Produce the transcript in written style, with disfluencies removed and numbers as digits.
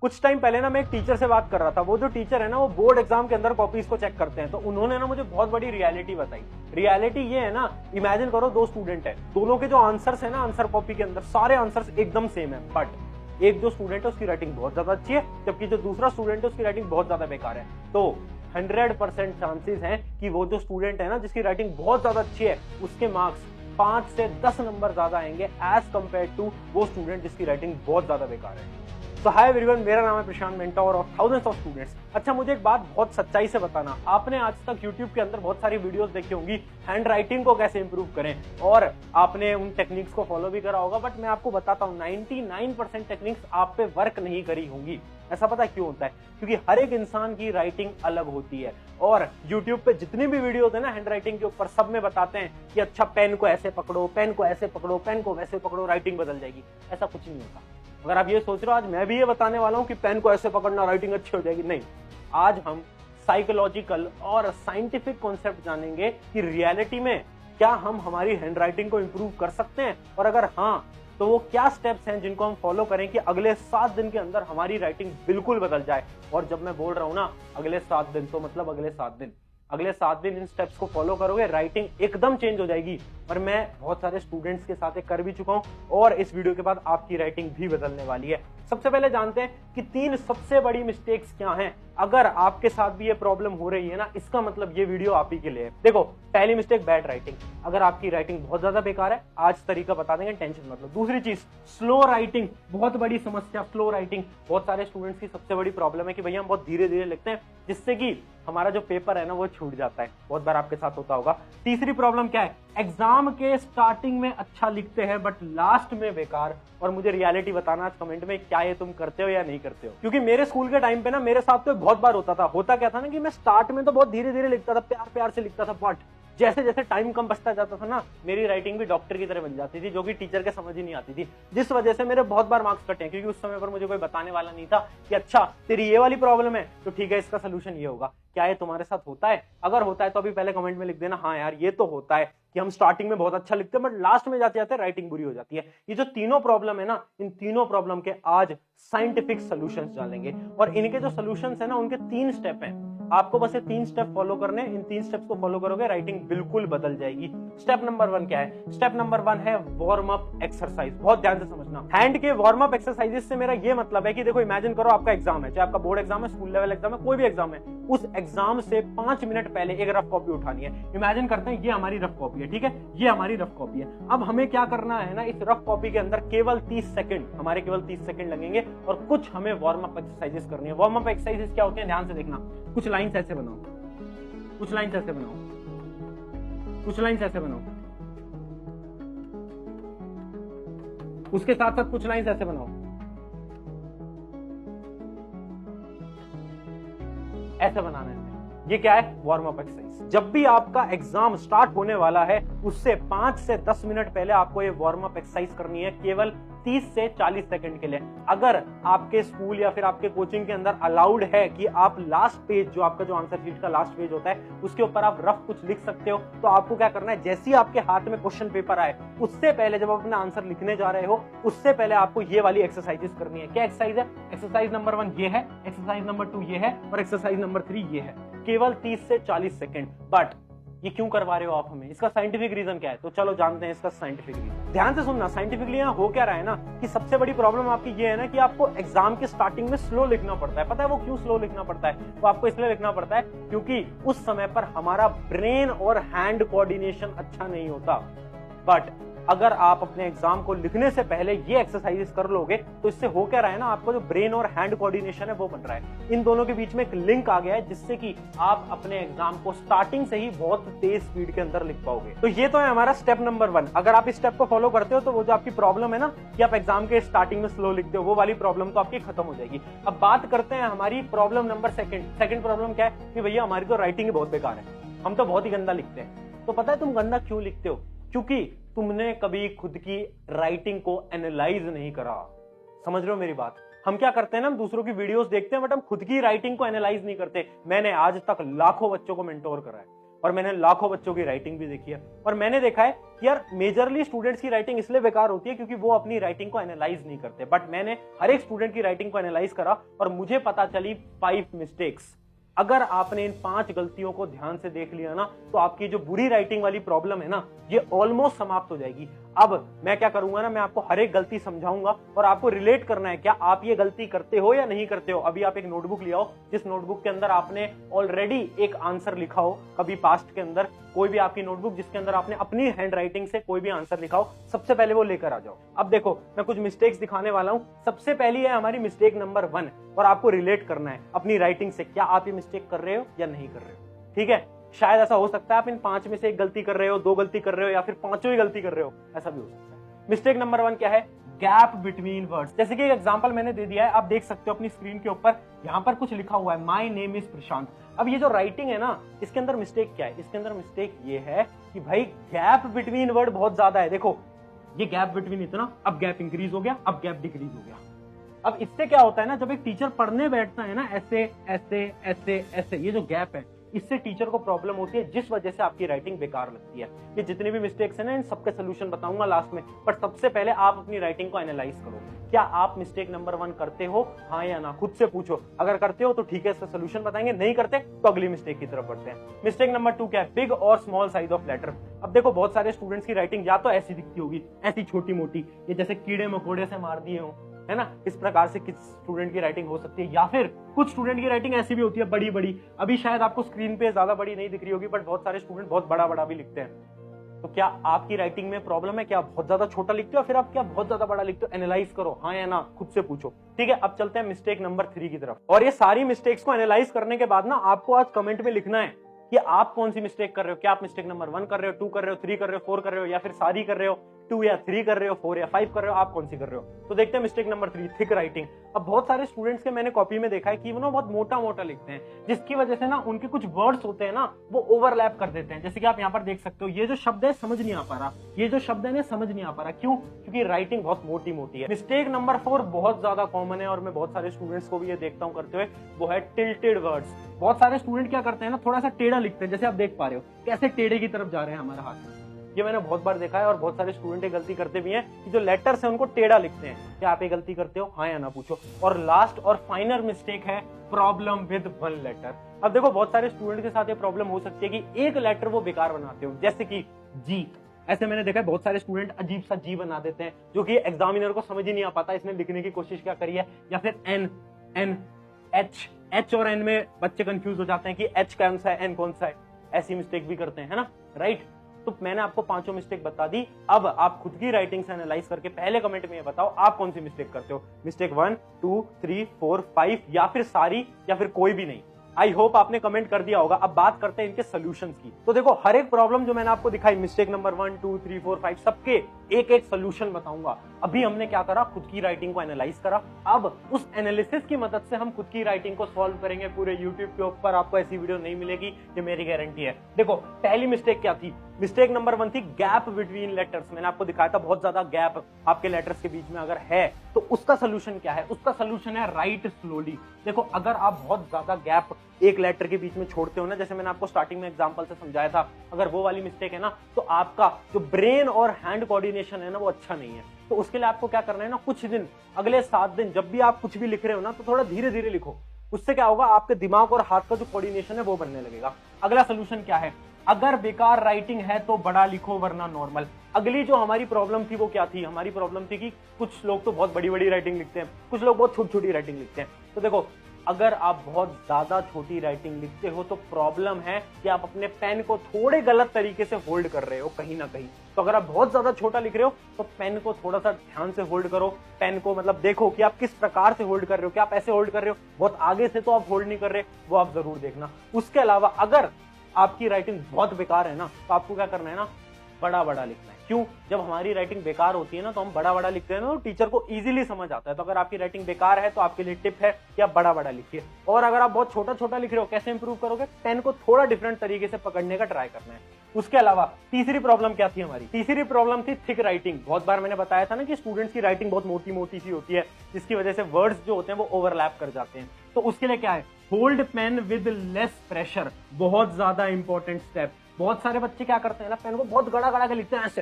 कुछ टाइम पहले ना मैं एक टीचर से बात कर रहा था। वो जो टीचर है ना, वो बोर्ड एग्जाम के अंदर कॉपीज को चेक करते हैं। तो उन्होंने ना मुझे बहुत बड़ी रियलिटी बताई। रियलिटी ये है ना, इमेजिन करो दो स्टूडेंट है, दोनों के जो आंसर्स है ना आंसर कॉपी के अंदर सारे आंसर्स एकदम सेम है, बट एक जो स्टूडेंट है उसकी राइटिंग बहुत ज्यादा अच्छी है, जबकि जो दूसरा स्टूडेंट है उसकी राइटिंग बहुत ज्यादा बेकार है। तो 100% चांसेस हैं कि वो जो स्टूडेंट है ना जिसकी राइटिंग बहुत ज्यादा अच्छी है, उसके मार्क्स 5 से 10 नंबर ज्यादा आएंगे एज कंपेयर टू वो स्टूडेंट जिसकी राइटिंग बहुत ज्यादा बेकार है। तो हाय एवरीवन, मेरा नाम है Prashant, mentor of thousands of students. अच्छा, मुझे एक बात बहुत सच्चाई से बताना, आपने आज तक YouTube के अंदर बहुत सारी वीडियोस देखी होंगी हैंड राइटिंग को कैसे इंप्रूव करें, और आपने उन टेक्निक्स को फॉलो भी करा होगा। बट मैं आपको बताता हूँ 99% टेक्निक्स आप पे वर्क नहीं करी होंगी। ऐसा पता क्यों होता है? क्योंकि हर एक इंसान की राइटिंग अलग होती है, और YouTube पे जितनी भी वीडियोस है ना हैंड राइटिंग के ऊपर, सब में बताते हैं कि अच्छा पेन को ऐसे पकड़ो, पेन को ऐसे पकड़ो, पेन को वैसे पकड़ो, राइटिंग बदल जाएगी। ऐसा कुछ नहीं होता। अगर आप ये सोच रहे हो आज मैं भी ये बताने वाला हूं कि पेन को ऐसे पकड़ना राइटिंग अच्छी हो जाएगी, नहीं। आज हम साइकोलॉजिकल और साइंटिफिक कॉन्सेप्ट जानेंगे कि रियलिटी में क्या हम हमारी हैंड राइटिंग को इंप्रूव कर सकते हैं, और अगर हाँ तो वो क्या स्टेप्स हैं जिनको हम फॉलो करें कि अगले 7 दिन के अंदर हमारी राइटिंग बिल्कुल बदल जाए। और जब मैं बोल रहा हूं ना अगले 7 दिन, तो मतलब अगले 7 दिन, अगले 7 दिन इन स्टेप्स को फॉलो करोगे, राइटिंग एकदम चेंज हो जाएगी। और मैं बहुत सारे स्टूडेंट्स के साथ कर भी चुका हूं, और इस वीडियो के बाद आपकी राइटिंग भी बदलने वाली है। सबसे पहले जानते हैं कि 3 सबसे बड़ी मिस्टेक्स क्या हैं। अगर आपके साथ भी ये प्रॉब्लम हो रही है ना, इसका मतलब ये वीडियो आप ही के लिए है। देखो, पहली मिस्टेक बैड राइटिंग। अगर आपकी राइटिंग बहुत ज्यादा बेकार है, आज तरीका बता देंगे, टेंशन मत लो। दूसरी चीज, स्लो राइटिंग, बहुत बड़ी समस्या स्लो राइटिंग। बहुत सारे स्टूडेंट्स की सबसे बड़ी प्रॉब्लम है कि भैया हम बहुत धीरे धीरे लिखते हैं, जिससे कि हमारा जो पेपर है ना वो छूट जाता है। बहुत बार आपके साथ होता होगा। तीसरी प्रॉब्लम क्या है? एग्जाम के स्टार्टिंग में अच्छा लिखते हैं बट लास्ट में बेकार। और मुझे रियलिटी बताना आज कमेंट में, क्या ये तुम करते हो या नहीं करते हो? क्योंकि मेरे स्कूल के टाइम पे ना मेरे साथ तो बहुत बार होता था। होता क्या था ना कि मैं स्टार्ट में तो बहुत धीरे धीरे लिखता था, प्यार प्यार से लिखता था, बट जैसे जैसे टाइम कम बचता जाता था ना, मेरी राइटिंग भी डॉक्टर की तरह बन जाती थी, जो कि टीचर के समझ ही नहीं आती थी। जिस वजह से मेरे बहुत बार मार्क्स कटे हैं, क्योंकि उस समय पर मुझे कोई बताने वाला नहीं था कि अच्छा तेरी ये वाली प्रॉब्लम है तो ठीक है, इसका सोल्यूशन ये होगा। क्या ये तुम्हारे साथ होता है? अगर होता है तो अभी पहले कमेंट में लिख देना, हाँ यार ये तो होता है कि हम स्टार्टिंग में बहुत अच्छा लिखते हैं बट लास्ट में जाते जाते राइटिंग बुरी हो जाती है। ये जो तीनों प्रॉब्लम है ना, इन तीनों प्रॉब्लम के आज साइंटिफिक सॉल्यूशंस डालेंगे, और इनके जो सॉल्यूशंस है ना उनके 3 स्टेप हैं। आपको बस ये 3 स्टेप फॉलो करने, इन 3 स्टेप्स को फॉलो करोगे राइटिंग बिल्कुल बदल जाएगी। स्टेप नंबर 1 क्या है? स्टेप नंबर 1 है वार्म अप एक्सरसाइज। बहुत ध्यान से समझना। हैंड के वार्म अप एक्सरसाइजेस से मेरा ये मतलब है कि देखो, इमेजिन करो आपका एग्जाम है, चाहे आपका बोर्ड एग्जाम है, स्कूल लेवल एग्जाम है, कोई भी एग्जाम है, उस एग्जाम से 5 मिनट पहले एक रफ कॉपी उठानी है। इमेजिन करते हैं ये हमारी रफ कॉपी है, ठीक है, ये हमारी रफ कॉपी है। अब हमें क्या करना है ना, इस रफ कॉपी के अंदर केवल 30 सेकंड, हमारे केवल 30 सेकंड लगेंगे, और कुछ हमें वार्म अप एक्सरसाइजेस करनी है। वार्म अप एक्सरसाइजेस क्या होते हैं, ध्यान से देखना। कुछ लाइंस ऐसे बनाओ, कुछ लाइंस ऐसे बनाओ, कुछ लाइंस ऐसे बनाओ, उसके साथ साथ कुछ लाइंस ऐसे बनाओ, ऐसे बनाना है। ये क्या है? Warm up exercise. जब भी आपका एग्जाम स्टार्ट होने वाला है, उससे 5 से 10 मिनट पहले आपको ये वार्म अप एक्सरसाइज करनी है, केवल 30 से 40 सेकंड के लिए। अगर आपके स्कूल या फिर आपके कोचिंग के अंदर अलाउड है कि आप लास्ट पेज, जो आपका जो आंसर शीट का लास्ट पेज होता है, उसके ऊपर आप रफ कुछ लिख सकते हो, तो आपको क्या करना है, जैसे ही आपके हाथ में क्वेश्चन पेपर आए, उससे पहले जब आप अपना आंसर लिखने जा रहे हो, उससे पहले आपको ये वाली एक्सरसाइजेस करनी है। क्या एक्सरसाइज है? एक्सरसाइज नंबर 1 ये है, एक्सरसाइज नंबर 2 ये है, और एक्सरसाइज नंबर 3 ये है। केवल 30 से 40 सेकंड। बट ये क्यों करवा रहे हो आप हमें? इसका साइंटिफिक रीजन क्या है? तो चलो जानते हैं इसका साइंटिफिक रीजन। ध्यान से सुनना। साइंटिफिकली यहाँ हो क्या रहा है ना, कि सबसे बड़ी प्रॉब्लम आपकी ये है ना कि आपको एग्जाम के स्टार्टिंग में स्लो लिखना पड़ता है। पता है वो क्यों स्लो लिखना पड़ता है? वो आपको इसलिए लिखना पड़ता है क्योंकि उस समय पर हमारा ब्रेन और हैंड कोऑर्डिनेशन अच्छा नहीं होता। बट अगर आप अपने एग्जाम को लिखने से पहले ये एक्सरसाइजेस कर लोगे, तो इससे हो क्या रहा है ना, आपको जो ब्रेन और हैंड कोऑर्डिनेशन है वो बन रहा है। इन दोनों के बीच में एक लिंक आ गया है, जिससे कि आप अपने एग्जाम को स्टार्टिंग से ही बहुत तेज स्पीड के अंदर लिख पाओगे। तो ये तो है हमारा स्टेप नंबर 1। अगर आप इस स्टेप को फॉलो करते हो, तो वो जो आपकी प्रॉब्लम है ना कि आप एग्जाम के स्टार्टिंग में स्लो लिखते हो, वो वाली प्रॉब्लम तो आपकी खत्म हो जाएगी। अब बात करते हैं हमारी प्रॉब्लम नंबर 2। सेकंड प्रॉब्लम क्या है कि भैया हमारी तो राइटिंग ही बहुत बेकार है, हम तो बहुत ही गंदा लिखते हैं। तो पता है तुम गंदा क्यों लिखते हो? क्योंकि तुमने कभी खुद की राइटिंग को एनालाइज नहीं करा। समझ रहे हो मेरी बात? हम क्या करते हैं ना, हम दूसरों की वीडियोस देखते हैं बट हम खुद की राइटिंग को एनालाइज नहीं करते। मैंने आज तक लाखों बच्चों को मेंटोर करा है, और मैंने लाखों बच्चों की राइटिंग भी देखी है, और मैंने देखा है कि यार मेजरली स्टूडेंट्स की राइटिंग इसलिए बेकार होती है क्योंकि वो अपनी राइटिंग को एनालाइज नहीं करते। बट मैंने हर एक स्टूडेंट की राइटिंग को एनालाइज करा और मुझे पता चली 5 मिस्टेक्स। अगर आपने इन 5 गलतियों को ध्यान से देख लिया ना, तो आपकी जो बुरी राइटिंग वाली प्रॉब्लम है ना, ये ऑलमोस्ट समाप्त हो जाएगी। अब मैं क्या करूंगा ना, मैं आपको हर एक गलती समझाऊंगा और आपको रिलेट करना है क्या आप ये गलती करते हो या नहीं करते हो। अभी आप एक नोटबुक ले आओ, जिस नोटबुक के अंदर आपने ऑलरेडी एक आंसर लिखा हो कभी पास्ट के अंदर, कोई भी आपकी नोटबुक जिसके अंदर आपने अपनी हैंड राइटिंग से कोई भी आंसर लिखा हो, सबसे पहले वो लेकर आ जाओ। अब देखो मैं कुछ मिस्टेक्स दिखाने वाला हूं। सबसे पहली है हमारी मिस्टेक नंबर 1, और आपको रिलेट करना है अपनी राइटिंग से, क्या आप ये मिस्टेक कर रहे हो या नहीं कर रहे हो। ठीक है, शायद ऐसा हो सकता है आप इन 5 में से एक गलती कर रहे हो, 2 गलती कर रहे हो, या फिर 5 ही गलती कर रहे हो, ऐसा भी हो सकता है। मिस्टेक नंबर 1 क्या है? Gap between words. जैसे कि एक एग्जांपल मैंने दे दिया है, आप देख सकते हो अपनी स्क्रीन के ऊपर, यहां पर कुछ लिखा हुआ है, माय नेम इज प्रशांत। अब ये जो राइटिंग है ना, इसके अंदर मिस्टेक क्या है? इसके अंदर मिस्टेक ये है कि भाई गैप बिटवीन वर्ड बहुत ज्यादा है। देखो ये गैप बिटवीन इतना, अब गैप इंक्रीज हो गया, अब गैप डिक्रीज हो गया। अब इससे क्या होता है ना, जब एक टीचर पढ़ने बैठता है ना, ऐसे ऐसे ऐसे ऐसे, ये जो गैप है, इससे टीचर को प्रॉब्लम होती है, जिस वजह से आपकी राइटिंग बेकार लगती है। ये जितनी भी मिस्टेक्स है ना, इन सबके सोल्यूशन बताऊंगा लास्ट में, पर सबसे पहले आप अपनी राइटिंग को एनालाइज करो। क्या आप मिस्टेक नंबर 1 करते हो, हाँ या ना? खुद से पूछो। अगर करते हो तो ठीक है, इसका सोल्यूशन बताएंगे, नहीं करते तो अगली मिस्टेक की तरफ बढ़ते हैं। मिस्टेक नंबर 2 क्या है? बिग और स्मॉल साइज ऑफ लेटर। अब देखो बहुत सारे स्टूडेंट्स की राइटिंग या तो ऐसी दिखती होगी, ऐसी छोटी मोटी, ये जैसे कीड़े मकोड़े से मार दिए हो, है ना, इस प्रकार से किस स्टूडेंट की राइटिंग हो सकती है। या फिर कुछ स्टूडेंट की राइटिंग ऐसी भी होती है बड़ी बड़ी, अभी शायद आपको स्क्रीन पे ज्यादा बड़ी नहीं दिख रही होगी, बट बहुत सारे स्टूडेंट बहुत बड़ा बड़ा भी लिखते हैं। तो क्या आपकी राइटिंग में प्रॉब्लम है? क्या आप बहुत ज्यादा छोटा लिखते हो, फिर आप क्या बहुत ज्यादा बड़ा लिखते हो? एनालाइज करो, हाँ या ना, खुद से पूछो। ठीक है, अब चलते हैं मिस्टेक नंबर 3 की तरफ। और ये सारी मिस्टेक्स को एनालाइज करने के बाद ना, आपको आज कमेंट में लिखना है कि आप कौन सी मिस्टेक कर रहे हो। क्या आप मिस्टेक नंबर 1 कर रहे हो, 2 कर रहे हो, 3 कर रहे हो, 4 कर रहे हो, या फिर सारी कर रहे हो, 2 या 3 कर रहे हो, 4 या 5 कर रहे हो, आप कौन सी कर रहे हो। तो देखते हैं मिस्टेक नंबर 3, थिक राइटिंग। अब बहुत सारे स्टूडेंट्स के मैंने कॉपी में देखा है कि वो ना बहुत मोटा मोटा लिखते हैं, जिसकी वजह से ना उनके कुछ वर्ड्स होते हैं ना, वो ओवरलैप कर देते हैं। जैसे कि आप यहाँ पर देख सकते हो, ये जो शब्द है समझ नहीं आ पा रहा, ये जो शब्द है ना समझ नहीं आ पा रहा। क्यों? क्योंकि राइटिंग बहुत मोटी मोटी है। मिस्टेक नंबर 4 बहुत ज्यादा कॉमन है, और मैं बहुत सारे स्टूडेंट्स को भी ये देखता हूँ करते हुए, वो है टिल्टेड वर्ड्स। बहुत सारे स्टूडेंट क्या करते हैं ना, थोड़ा सा टेढ़ा लिखते हैं। जैसे आप देख पा रहे हो कैसे टेढ़े की तरफ जा रहे हैं हमारा हाथ, ये मैंने बहुत बार देखा है। और बहुत सारे स्टूडेंट ये गलती करते भी हैं कि जो लेटर्स हैं उनको टेढ़ा लिखते हैं। क्या आप ये गलती करते हो, हाँ या ना, पूछो। और लास्ट और फाइनल मिस्टेक है प्रॉब्लम विद 1 लेटर। अब देखो बहुत सारे स्टूडेंट के साथ ये प्रॉब्लम हो सकती है कि एक लेटर वो बेकार बनाते हो, जैसे कि जी। ऐसे मैंने देखा है बहुत सारे स्टूडेंट अजीब सा जी बना देते हैं, जो कि एग्जामिनर को समझ ही नहीं आ पाता इसने लिखने की कोशिश क्या करी है। या फिर एन एच और एन में बच्चे कंफ्यूज हो जाते हैं कि एच कौन सा है, एन कौन सा है। ऐसी मिस्टेक भी करते हैं, है ना, राइट। तो मैंने आपको 5 मिस्टेक बता दी। अब आप खुद की राइटिंग से एनालाइज करके पहले कमेंट में ये बताओ आप कौन सी मिस्टेक करते हो। मिस्टेक 1, 2, 3, 4, 5, या फिर सारी, या फिर कोई भी नहीं। आई होप आपने कमेंट कर दिया होगा। अब बात करते हैं इनके सोल्यूशंस की। तो देखो हर एक प्रॉब्लम जो मैंने आपको दिखाई, मिस्टेक नंबर 1, 2, 3, 4, 5, सबके एक एक सोल्यूशन बताऊंगा। अभी हमने क्या करा, खुद की राइटिंग को एनालाइज करा। अब उस एनालिसिस की मदद से हम खुद की राइटिंग को सॉल्व करेंगे। पूरे यूट्यूब के ऊपर आपको ऐसी वीडियो नहीं मिलेगी, ये मेरी गारंटी है। देखो पहली मिस्टेक क्या थी? मिस्टेक नंबर 1 थी गैप बिटवीन लेटर्स। मैंने आपको दिखाया था बहुत ज्यादा गैप आपके लेटर्स के बीच में अगर है तो उसका सोल्यूशन क्या है? उसका सोल्यूशन है राइट स्लोली। देखो अगर आप बहुत ज्यादा गैप एक लेटर के बीच में छोड़ते हो ना, जैसे मैंने आपको स्टार्टिंग में एग्जांपल से समझाया था, अगर वो वाली मिस्टेक है ना, तो आपका जो ब्रेन और हैंड कोऑर्डिनेशन है ना, वो अच्छा नहीं है। तो उसके लिए आपको क्या करना है ना, कुछ दिन, अगले 7 दिन जब भी आप कुछ भी लिख रहे हो ना, तो थोड़ा धीरे धीरे लिखो। उससे क्या होगा, आपके दिमाग और हाथ का जो कोऑर्डिनेशन है वो बनने लगेगा। अगला सोल्यूशन क्या है? अगर बेकार राइटिंग है तो बड़ा लिखो, वरना नॉर्मल। अगली जो हमारी प्रॉब्लम थी वो क्या थी? हमारी प्रॉब्लम थी कि कुछ लोग तो बहुत बड़ी बड़ी राइटिंग लिखते हैं, कुछ लोग बहुत छोटी छोटी राइटिंग लिखते हैं। तो देखो अगर आप बहुत ज्यादा छोटी राइटिंग लिखते हो तो प्रॉब्लम है कि आप अपने पेन को थोड़े गलत तरीके से होल्ड कर रहे हो कहीं ना कहीं। तो अगर आप बहुत ज्यादा छोटा लिख रहे हो तो पेन को थोड़ा सा ध्यान से होल्ड करो। पेन को मतलब देखो कि आप किस प्रकार से होल्ड कर रहे हो, क्या आप ऐसे होल्ड कर रहे हो, बहुत आगे से तो आप होल्ड नहीं कर रहे, वो आप जरूर देखना। उसके अलावा अगर आपकी राइटिंग बहुत बेकार है ना, तो आपको क्या करना है ना, बड़ा बड़ा लिखना है। क्यों? जब हमारी राइटिंग बेकार होती है ना, तो हम बड़ा बड़ा लिखते हैं ना, तो टीचर को इजीली समझ आता है। तो अगर आपकी राइटिंग बेकार है तो आपके लिए टिप है कि आप बड़ा बड़ा लिखिए। और अगर आप बहुत छोटा छोटा लिख रहे हो, कैसे इंप्रूव करोगे? पेन को थोड़ा डिफरेंट तरीके से पकड़ने का ट्राई करना है। उसके अलावा तीसरी प्रॉब्लम क्या थी हमारी? तीसरी प्रॉब्लम थी थिक राइटिंग। बहुत बार मैंने बताया था ना कि स्टूडेंट्स की राइटिंग बहुत मोटी मोटी सी होती है, जिसकी वजह से वर्ड्स जो होते हैं वो ओवरलैप कर जाते हैं। तो उसके लिए क्या है, hold pen with less pressure, बहुत ज्यादा इंपॉर्टेंट स्टेप। बहुत सारे बच्चे क्या करते हैं ना, पेन को बहुत गड़ा गड़ा के लिखते हैं ऐसे,